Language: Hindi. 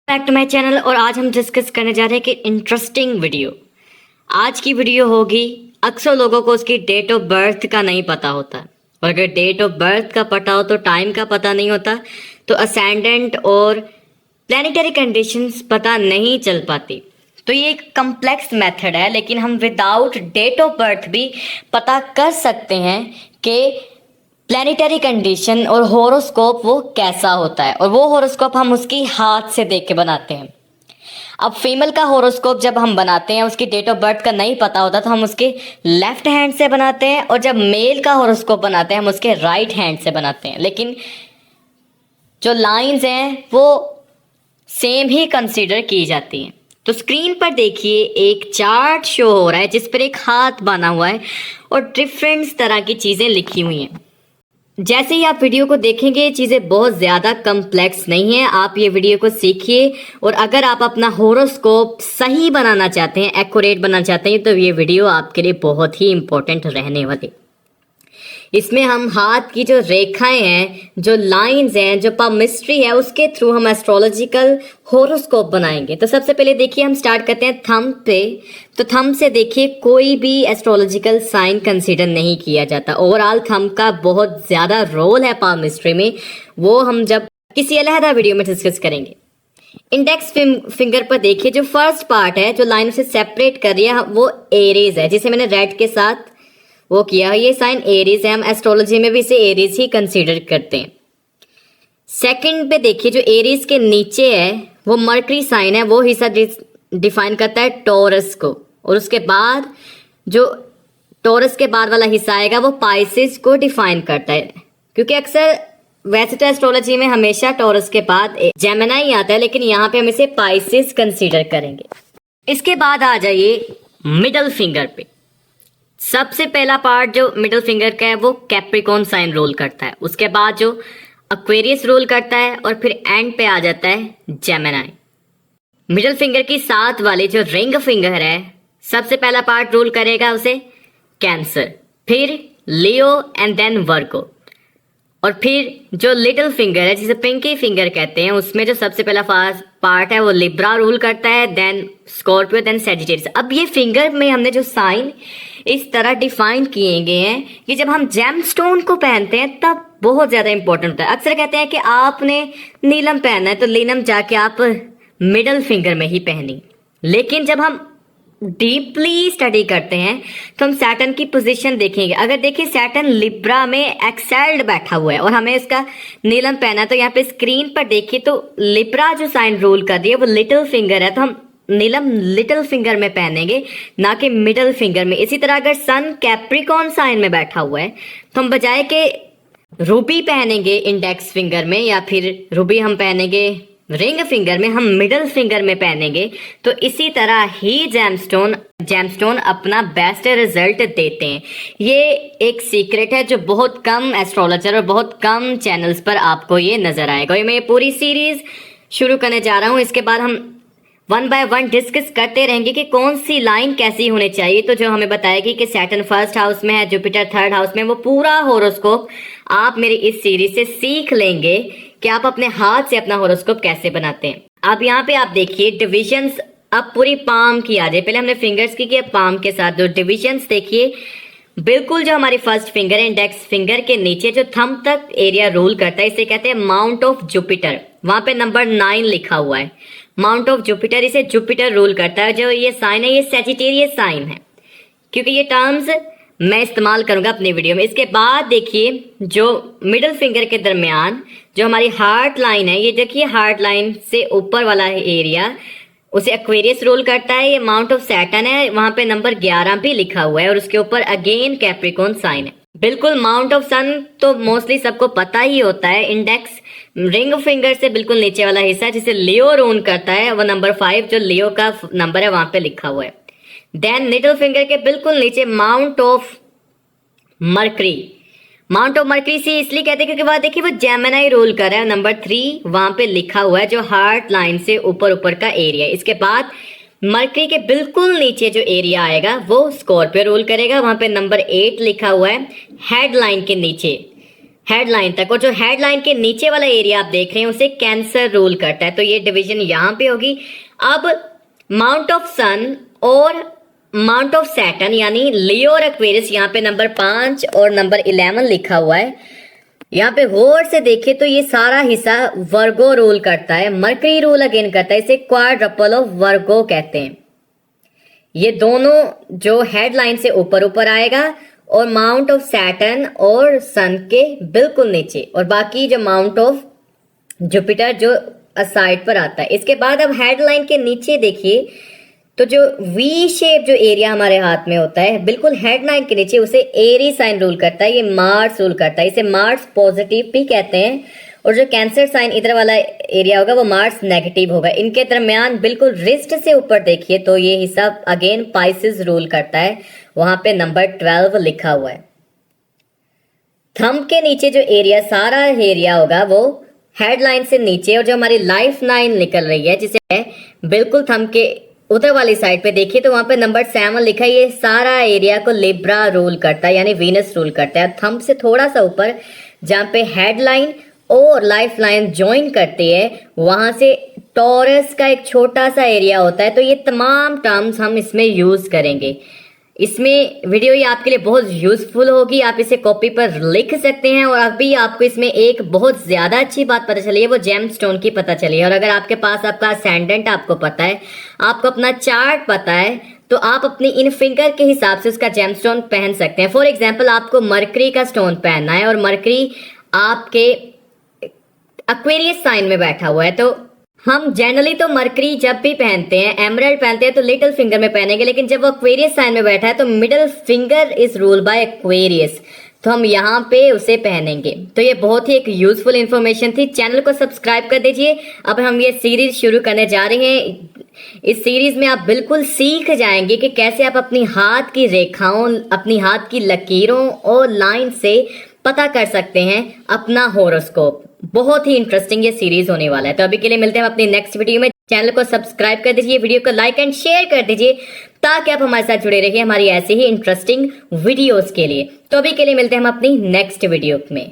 Back to my channel. और आज हम डिस्कस करने जा रहे हैं कि इंटरेस्टिंग वीडियो। आज की वीडियो होगी, अक्सर लोगों को उसकी डेट ऑफ बर्थ का नहीं पता होता, और अगर डेट ऑफ बर्थ का पता हो तो टाइम का पता नहीं होता, तो असेंडेंट और प्लानिटरी कंडीशंस पता नहीं चल पाती। तो ये एक कम्प्लेक्स मेथड है, लेकिन हम विदाउट डेट ऑफ बर्थ भी पता कर सकते हैं कि प्लानिटरी कंडीशन और होरोस्कोप वो कैसा होता है, और वो होरोस्कोप हम उसकी हाथ से देख के बनाते हैं। अब फीमेल का होरोस्कोप जब हम बनाते हैं, उसकी डेट ऑफ बर्थ का नहीं पता होता, तो हम उसके लेफ्ट हैंड से बनाते हैं, और जब मेल का होरोस्कोप बनाते हैं हम उसके राइट हैंड से बनाते हैं। लेकिन जो लाइंस हैं वो सेम ही कंसीडर की जाती हैं। तो स्क्रीन पर देखिए एक चार्ट शो हो रहा है जिस पर एक हाथ बना हुआ है और डिफरेंट तरह की चीज़ें लिखी हुई हैं। जैसे ही आप वीडियो को देखेंगे, ये चीज़ें बहुत ज़्यादा कम्प्लेक्स नहीं है। आप ये वीडियो को सीखिए, और अगर आप अपना होरोस्कोप सही बनाना चाहते हैं, एक्यूरेट बनाना चाहते हैं, तो ये वीडियो आपके लिए बहुत ही इम्पोर्टेंट रहने वाली। इसमें हम हाथ की जो रेखाएं हैं, जो लाइंस हैं, जो पामिस्ट्री है, उसके थ्रू हम एस्ट्रोलॉजिकल होरोस्कोप बनाएंगे। तो सबसे पहले देखिए, हम स्टार्ट करते हैं थंब पे। तो थंब से देखिए, कोई भी एस्ट्रोलॉजिकल साइन कंसीडर नहीं किया जाता। ओवरऑल थंब का बहुत ज़्यादा रोल है पामिस्ट्री में, वो हम जब किसी अलहदा वीडियो में डिस्कस करेंगे। इंडेक्स फिंगर पर देखिए, जो फर्स्ट पार्ट है, जो लाइन से सेपरेट कर रही है, वो एरीज है, जिसे मैंने रेड के साथ वो किया है। ये साइन एरीज है, हम एस्ट्रोलॉजी में भी इसे एरीज ही कंसीडर करते हैं। सेकंड पे देखिए, जो एरीज के नीचे है वो मर्करी साइन है, वो हिस्सा डिफाइन करता है टॉरस को, और उसके बाद जो टॉरस के बाद वाला हिस्सा आएगा वो पाइसिस को डिफाइन करता है। क्योंकि अक्सर वैसे तो एस्ट्रोलॉजी में हमेशा टॉरस के बाद जेमिनी आता है, लेकिन यहाँ पे हम इसे पाइसिस कंसीडर करेंगे। इसके बाद आ जाइए मिडल फिंगर पे। सबसे पहला पार्ट जो मिडिल फिंगर का है वो कैप्रिकॉर्न साइन रोल करता है, उसके बाद जो एक्वेरियस रोल करता है, और फिर एंड पे आ जाता है जेमिनी। मिडिल फिंगर की साथ वाले जो रिंग फिंगर है, सबसे पहला पार्ट रोल करेगा उसे कैंसर, फिर लियो एंड देन वर्गो, और फिर जो लिटिल फिंगर है जिसे पिंकी फिंगर कहते हैं, उसमें जो सबसे पहला पार्ट है वो लिब्रा रूल करता है, देन स्कॉर्पियो, देन सैजिटेरियस। अब ये फिंगर में हमने जो साइन इस तरह डिफाइन किए गए हैं कि जब हम जेमस्टोन को पहनते हैं तब बहुत ज़्यादा इंपॉर्टेंट होता है। अक्सर कहते हैं कि आपने नीलम पहनना है तो नीलम जाके आप मिडल फिंगर में ही पहनी, लेकिन जब हम डीपली स्टडी करते हैं तो हम सैटर्न की पोजीशन देखेंगे। अगर देखिए सैटर्न लिब्रा में एक्सेल्ड बैठा हुआ है और हमें इसका नीलम पहना है, तो यहाँ पे स्क्रीन पर देखिए तो लिब्रा जो साइन रोल कर रही है वो लिटिल फिंगर है, तो हम नीलम लिटिल फिंगर में पहनेंगे, ना कि मिडल फिंगर में। इसी तरह अगर सन कैप्रिकॉर्न साइन में बैठा हुआ है तो हम बजाय के रूबी पहनेंगे इंडेक्स फिंगर में, या फिर रूबी हम पहनेंगे रिंग फिंगर में, हम मिडल फिंगर में पहनेंगे। तो इसी तरह ही जेमस्टोन अपना बेस्ट रिजल्ट देते हैं। ये एक सीक्रेट है जो बहुत कम एस्ट्रोलॉजर और बहुत कम चैनल्स पर आपको ये नजर आएगा। और मैं ये पूरी सीरीज शुरू करने जा रहा हूँ, इसके बाद हम वन बाय वन डिस्कस करते रहेंगे कि कौन सी लाइन कैसी होनी चाहिए। तो जो हमें बताएगी कि सैटर्न फर्स्ट हाउस में है, जुपिटर थर्ड हाउस में, वो पूरा होरोस्कोप आप मेरी इस सीरीज से सीख लेंगे कि आप अपने हाथ से अपना होरोस्कोप कैसे बनाते हैं। अब यहाँ पे आप देखिए डिविजन्स, अब पूरी पाम की आ जाए। पहले हमने फिंगर्स की, अब पाम के साथ जो डिविजन्स देखिए, बिल्कुल जो हमारी फर्स्ट फिंगर है, इंडेक्स फिंगर के नीचे जो थंब तक एरिया रोल करता है, इसे कहते हैं माउंट ऑफ जुपिटर। वहां पे नंबर 9 लिखा हुआ है, माउंट ऑफ जुपिटर, इसे जुपिटर रूल करता है। जो ये साइन है ये सैजिटेरियस साइन है, क्योंकि ये टर्म्स मैं इस्तेमाल करूंगा अपनी वीडियो में। इसके बाद देखिए जो मिडिल फिंगर के दरमियान जो हमारी हार्ट लाइन है, ये देखिए हार्ट लाइन से ऊपर वाला एरिया, उसे एक्वेरियस रोल करता है। ये माउंट ऑफ सैटर्न है, वहां पे नंबर 11 भी लिखा हुआ है, और उसके ऊपर अगेन कैप्रिकॉर्न साइन है। बिल्कुल माउंट ऑफ सन तो मोस्टली सबको पता ही होता है। इंडेक्स रिंग फिंगर से बिल्कुल नीचे वाला हिस्सा जिसे लियो रोल करता है, वो नंबर 5 जो लियो का नंबर है वहां पे लिखा हुआ है। देन मिडिल फिंगर के बिल्कुल नीचे mount of mercury. Mount of mercury से इसलिए कहते हैं क्योंकि वह देखिए वो जेमिनी रोल कर रहा है, नंबर 3 वहां पे लिखा हुआ है, जो हार्ट लाइन से ऊपर ऊपर का एरिया। इसके बाद मर्करी के बिल्कुल नीचे जो एरिया आएगा वो स्कॉर्पियो रोल करेगा, वहां पे नंबर 8 लिखा हुआ है। हेड लाइन के नीचे, हेडलाइन तक, और जो हेडलाइन के नीचे वाला एरिया आप देख रहे हैं उसे कैंसर रूल करता है, तो ये डिवीजन यहाँ पे होगी। अब माउंट ऑफ सन और माउंट ऑफ सैटर्न यानी लियो और एक्वेरियस, यहाँ पे नंबर 5 और नंबर 11 लिखा हुआ है। यहाँ पे गौर से देखिए तो ये सारा हिस्सा वर्गो रूल करता है, मरकरी रूल अगेन करता है, इसे क्वाड्रपल ऑफ वर्गो कहते हैं। ये दोनों जो हेडलाइन से ऊपर ऊपर आएगा और माउंट ऑफ सैटर्न और सन के बिल्कुल नीचे, और बाकी जो माउंट ऑफ जुपिटर जो साइड पर आता है। इसके बाद अब हेडलाइन के नीचे देखिए तो जो वी शेप जो एरिया हमारे हाथ में होता है बिल्कुल हेडलाइन के नीचे, उसे एरी साइन रूल करता है, ये मार्स रूल करता है, इसे मार्स पॉजिटिव भी कहते हैं। और जो कैंसर साइन इधर वाला एरिया होगा वो मार्स नेगेटिव होगा। इनके दरमियान बिल्कुल रिस्ट से ऊपर देखिए तो ये हिस्सा अगेन पाइसेस रूल करता है, वहां पे नंबर 12 लिखा हुआ है। थंब के नीचे जो एरिया सारा एरिया होगा वो हेडलाइन से नीचे, और जो हमारी लाइफ लाइन निकल रही है जिसे बिल्कुल थंब के उधर वाली साइड पे देखिए तो वहां पे नंबर 7 लिखा है, ये सारा एरिया को लिब्रा रूल करता है यानी वीनस रूल करता है। थंब से थोड़ा सा ऊपर जहाँ पे हेडलाइन और लाइफ लाइन ज्वाइन करती है वहां से टॉरस का एक छोटा सा एरिया होता है। तो ये तमाम टर्म्स हम इसमें यूज करेंगे। इसमें वीडियो ये आपके लिए बहुत यूजफुल होगी, आप इसे कॉपी पर लिख सकते हैं। और अभी आपको इसमें एक बहुत ज्यादा अच्छी बात पता चली है, वो जेम स्टोन की पता चली है। और अगर आपके पास आपका असेंडेंट आपको पता है, आपको अपना चार्ट पता है, तो आप अपनी इन फिंगर के हिसाब से उसका जेम स्टोन पहन सकते हैं। फॉर एग्जाम्पल आपको मरकरी का स्टोन पहनना है और मरकरी आपके एक्वेरियस साइन में बैठा हुआ है, तो हम जनरली तो मरकरी जब भी पहनते हैं, एमराल्ड पहनते हैं तो लिटिल फिंगर में पहनेंगे, लेकिन जब वो एक्वेरियस साइन में बैठा है तो middle finger is rule by Aquarius, तो हम यहाँ पे उसे पहनेंगे। तो ये बहुत ही एक यूजफुल इंफॉर्मेशन थी। चैनल को सब्सक्राइब कर दीजिए। अब हम ये सीरीज शुरू करने जा रहे हैं। इस सीरीज में आप बिल्कुल सीख जाएंगे कि कैसे आप अपनी हाथ की रेखाओं, अपनी हाथ की लकीरों और लाइन से पता कर सकते हैं अपना होरोस्कोप। बहुत ही इंटरेस्टिंग ये सीरीज होने वाला है। तो अभी के लिए मिलते हैं अपनी नेक्स्ट वीडियो में। चैनल को सब्सक्राइब कर दीजिए, वीडियो को लाइक एंड शेयर कर दीजिए ताकि आप हमारे साथ जुड़े रहिए हमारी ऐसी ही इंटरेस्टिंग वीडियोस के लिए। तो अभी के लिए मिलते हैं हम अपनी नेक्स्ट वीडियो में।